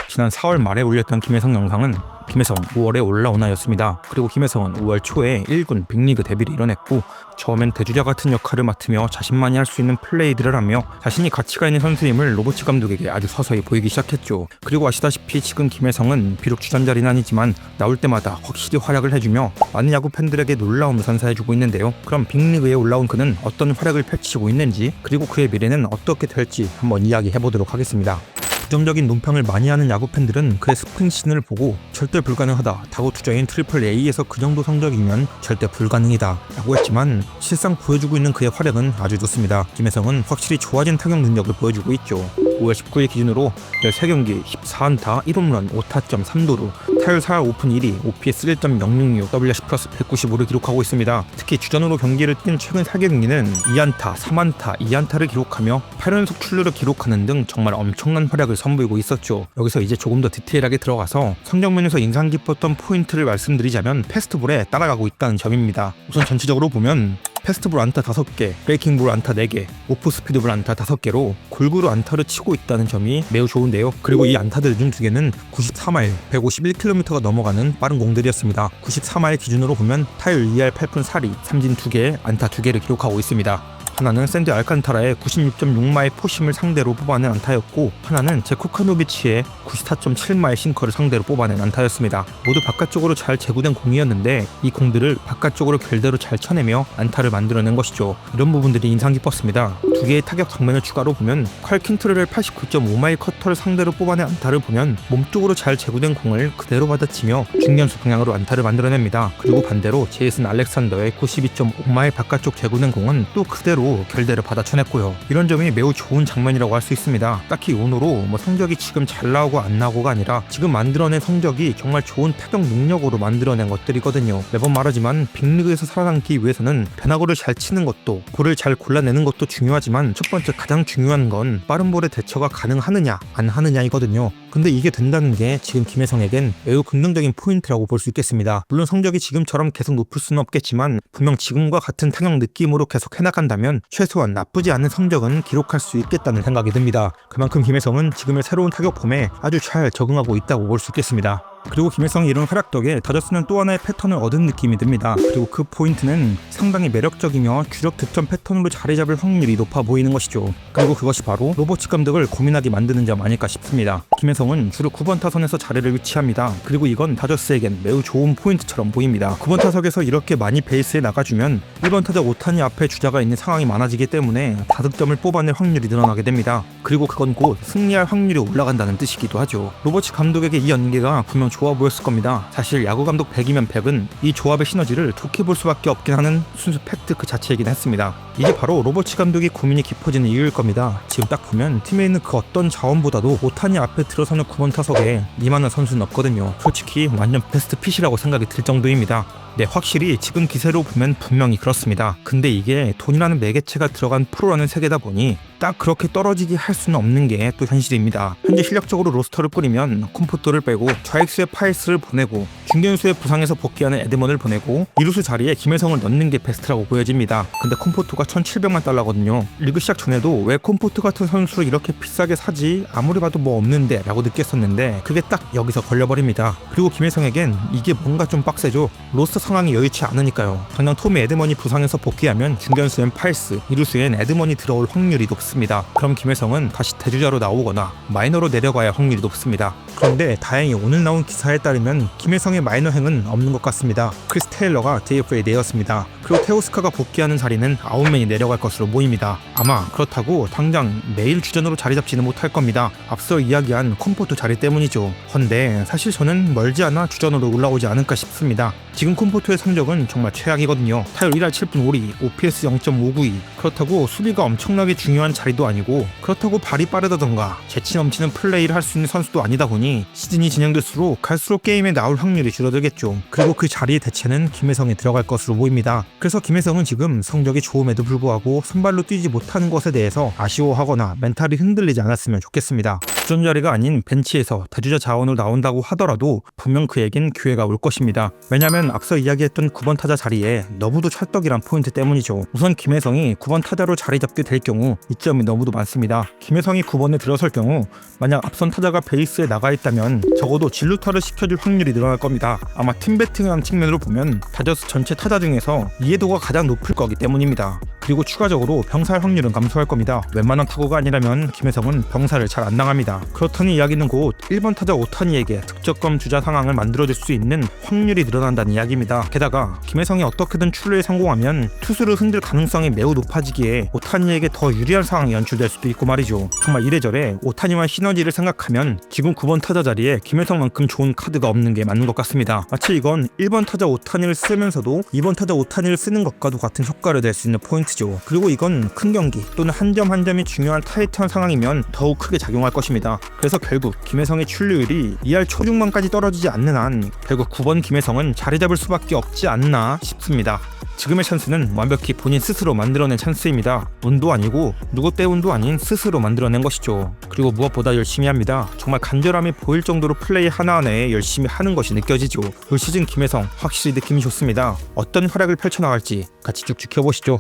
지난 4월 말에 올렸던 김혜성 영상은 김혜성 5월에 올라오나였습니다. 그리고 김혜성은 5월 초에 1군 빅리그 데뷔를 이뤄냈고 처음엔 대주자 같은 역할을 맡으며 자신만이 할 수 있는 플레이들을 하며 자신이 가치가 있는 선수임을 로버츠 감독에게 아주 서서히 보이기 시작했죠. 그리고 아시다시피 지금 김혜성은 비록 주전자리는 아니지만 나올 때마다 확실히 활약을 해주며 많은 야구 팬들에게 놀라움을 선사해주고 있는데요. 그럼 빅리그에 올라온 그는 어떤 활약을 펼치고 있는지 그리고 그의 미래는 어떻게 될지 한번 이야기해보도록 하겠습니다. 부정적인 논평을 많이 하는 야구 팬들은 그의 스프링 시즌을 보고 절대 불가능하다, 다고 투자인 트리플 A에서 그 정도 성적이면 절대 불가능이다 라고 했지만 실상 보여주고 있는 그의 활약은 아주 좋습니다. 김혜성은 확실히 좋아진 타격 능력을 보여주고 있죠. 5월 19일 기준으로 13경기 14안타 1홈런 5타점 3도루 타율 4할 오픈 1위 OPS 1.066 WRC 플러스 195를 기록하고 있습니다. 특히 주전으로 경기를 뛴 최근 4경기는 2안타 3안타 2안타를 기록하며 8연속 출루를 기록하는 등 정말 엄청난 활약을 선보이고 있었죠. 여기서 이제 조금 더 디테일하게 들어가서 성적면에서 인상 깊었던 포인트를 말씀드리자면 패스트볼에 따라가고 있다는 점입니다. 우선 전체적으로 보면 패스트볼 안타 5개, 브레이킹볼 안타 4개, 오프스피드볼 안타 5개로 골고루 안타를 치고 있다는 점이 매우 좋은데요. 그리고 이 안타들 중 2개는 94마일, 151km가 넘어가는 빠른 공들이었습니다. 94마일 기준으로 보면 타율 2할 8푼 4리, 삼진 2개, 안타 2개를 기록하고 있습니다. 하나는 샌디 알칸타라의 96.6마일 포심을 상대로 뽑아낸 안타였고 하나는 제코카노비치의 94.7마일 싱커를 상대로 뽑아낸 안타였습니다. 모두 바깥쪽으로 잘 제구된 공이었는데 이 공들을 바깥쪽으로 결대로 잘 쳐내며 안타를 만들어낸 것이죠. 이런 부분들이 인상 깊었습니다. 2개의 타격 장면을 추가로 보면 칼 킨트르를 89.5마일 커터를 상대로 뽑아낸 안타를 보면 몸쪽으로 잘 제구된 공을 그대로 받아치며 중견수 방향으로 안타를 만들어냅니다. 그리고 반대로 제이슨 알렉산더의 92.5마일 바깥쪽 제구된 공은 또 그대로 결대를 받아쳐냈고요. 이런 점이 매우 좋은 장면이라고 할 수 있습니다. 딱히 운으로 성적이 지금 잘 나오고 안 나오고가 아니라 지금 만들어낸 성적이 정말 좋은 타격 능력으로 만들어낸 것들이거든요. 매번 말하지만 빅리그에서 살아남기 위해서는 변화구를 잘 치는 것도 볼을 잘 골라내는 것도 중요하지만 첫 번째 가장 중요한 건 빠른 볼의 대처가 가능하느냐 안 하느냐이거든요. 근데 이게 된다는 게 지금 김혜성에겐 매우 긍정적인 포인트라고 볼 수 있겠습니다. 물론 성적이 지금처럼 계속 높을 수는 없겠지만 분명 지금과 같은 타격 느낌으로 계속 해나간다면 최소한 나쁘지 않은 성적은 기록할 수 있겠다는 생각이 듭니다. 그만큼 김혜성은 지금의 새로운 타격 폼에 아주 잘 적응하고 있다고 볼 수 있겠습니다. 그리고 김혜성이 이런 활약 덕에 다저스는 또 하나의 패턴을 얻은 느낌이 듭니다. 그리고 그 포인트는 상당히 매력적이며 주력 득점 패턴으로 자리 잡을 확률이 높아 보이는 것이죠. 그리고 그것이 바로 로버츠 감독을 고민하게 만드는 점 아닐까 싶습니다. 김혜성은 주로 9번 타선에서 자리를 위치합니다. 그리고 이건 다저스에겐 매우 좋은 포인트처럼 보입니다. 9번 타석에서 이렇게 많이 베이스에 나가주면 1번 타자 오타니 앞에 주자가 있는 상황이 많아지기 때문에 다득점을 뽑아낼 확률이 늘어나게 됩니다. 그리고 그건 곧 승리할 확률이 올라간다는 뜻이기도 하죠. 로버츠 감독에게 이 연계가 분명 좋아 보였을 겁니다. 사실 야구 감독 100이면 100은 이 조합의 시너지를 좋게 볼 수밖에 없긴 하는 순수 팩트 그 자체이긴 했습니다. 이게 바로 로버츠 감독이 고민이 깊어지는 이유일 겁니다. 지금 딱 보면 팀에 있는 그 어떤 자원보다도 오타니 앞에 들어서는 9번 타석에 이만한 선수는 없거든요. 솔직히 완전 베스트 핏이라고 생각이 들 정도입니다. 네, 확실히 지금 기세로 보면 분명히 그렇습니다. 근데 이게 돈이라는 매개체가 들어간 프로라는 세계다 보니 딱 그렇게 떨어지게 할 수는 없는 게 또 현실입니다. 현재 실력적으로 로스터를 뿌리면 콤포토를 빼고 좌익수의 파이스를 보내고 중견수의 부상에서 복귀하는 에드먼을 보내고 이루수 자리에 김혜성을 넣는 게 베스트라고 보여집니다. 근데 콤포토가 1,700만 달러거든요. 리그 시작 전에도 왜 콤포토 같은 선수를 이렇게 비싸게 사지 아무리 봐도 뭐 없는데 라고 느꼈었는데 그게 딱 여기서 걸려버립니다. 그리고 김혜성에겐 이게 뭔가 좀 빡세죠. 로스터 상황이 여의치 않으니까요. 당장 토미 에드먼이 부상해서 복귀하면 중견수엔 파이스, 이루수엔 에드먼이 들어올 확률이 높습니다. 그럼 김혜성은 다시 대주자로 나오거나 마이너로 내려가야 확률이 높습니다. 그런데 다행히 오늘 나온 기사에 따르면 김혜성의 마이너행은 없는 것 같습니다. 크리스 테일러가 DFA에 내었습니다. 그리고 테오스카가 복귀하는 자리는 아웃맨이 내려갈 것으로 보입니다. 아마 그렇다고 당장 매일 주전으로 자리 잡지는 못할 겁니다. 앞서 이야기한 콤포토 자리 때문이죠. 헌데 사실 저는 멀지 않아 주전으로 올라오지 않을까 싶습니다. 지금 콤포토의 성적은 정말 최악이거든요. 타율 1할 7푼 5리, OPS 0.592. 그렇다고 수비가 엄청나게 중요한 자리도 아니고 그렇다고 발이 빠르다던가 재치 넘치는 플레이를 할 수 있는 선수도 아니다 보니 시즌이 진행될수록 갈수록 게임에 나올 확률이 줄어들겠죠. 그리고 그 자리의 대체는 김혜성이 들어갈 것으로 보입니다. 그래서 김혜성은 지금 성적이 좋음에도 불구하고 선발로 뛰지 못하는 것에 대해서 아쉬워하거나 멘탈이 흔들리지 않았으면 좋겠습니다. 주전 자리가 아닌 벤치에서 대주자 자원으로 나온다고 하더라도 분명 그에겐 기회가 올 것입니다. 왜냐면 앞서 이야기했던 9번 타자 자리에 너무도 찰떡이란 포인트 때문이죠. 우선 김혜성이 9번 타자로 자리 잡게 될 경우 이점이 너무도 많습니다. 김혜성이 9번에 들어설 경우 만약 앞선 타자가 베이스에 나가 했다면 적어도 진루타를 시켜줄 확률이 늘어날 겁니다. 아마 팀 배팅이라는 측면으로 보면 다저스 전체 타자 중에서 이해도가 가장 높을 거기 때문입니다. 그리고 추가적으로 병살 확률은 감소할 겁니다. 웬만한 타구가 아니라면 김혜성은 병살을 잘 안 당합니다. 그렇다니 이야기는 곧 1번 타자 오타니에게 득점권 주자 상황을 만들어줄 수 있는 확률이 늘어난다는 이야기입니다. 게다가 김혜성이 어떻게든 출루에 성공하면 투수를 흔들 가능성이 매우 높아지기에 오타니에게 더 유리한 상황이 연출될 수도 있고 말이죠. 정말 이래저래 오타니와 시너지를 생각하면 지금 9번 타자 자리에 김혜성만큼 좋은 카드가 없는 게 맞는 것 같습니다. 마치 이건 1번 타자 오타니를 쓰면서도 2번 타자 오타니를 쓰는 것과도 같은 효과를 낼 수 있는 포인트죠. 그리고 이건 큰 경기 또는 한 점 한 점이 중요한 타이트한 상황이면 더욱 크게 작용할 것입니다. 그래서 결국 김혜성의 출루율이 2할 초중반까지 떨어지지 않는 한 결국 9번 김혜성은 자리 잡을 수밖에 없지 않나 싶습니다. 지금의 찬스는 완벽히 본인 스스로 만들어낸 찬스입니다. 운도 아니고 누구 때운도 아닌 스스로 만들어낸 것이죠. 그리고 무엇보다 열심히 합니다. 정말 간절함이 보일 정도로 플레이 하나하나에 열심히 하는 것이 느껴지죠. 올 시즌 김혜성 확실히 느낌이 좋습니다. 어떤 활약을 펼쳐나갈지 같이 쭉 지켜보시죠.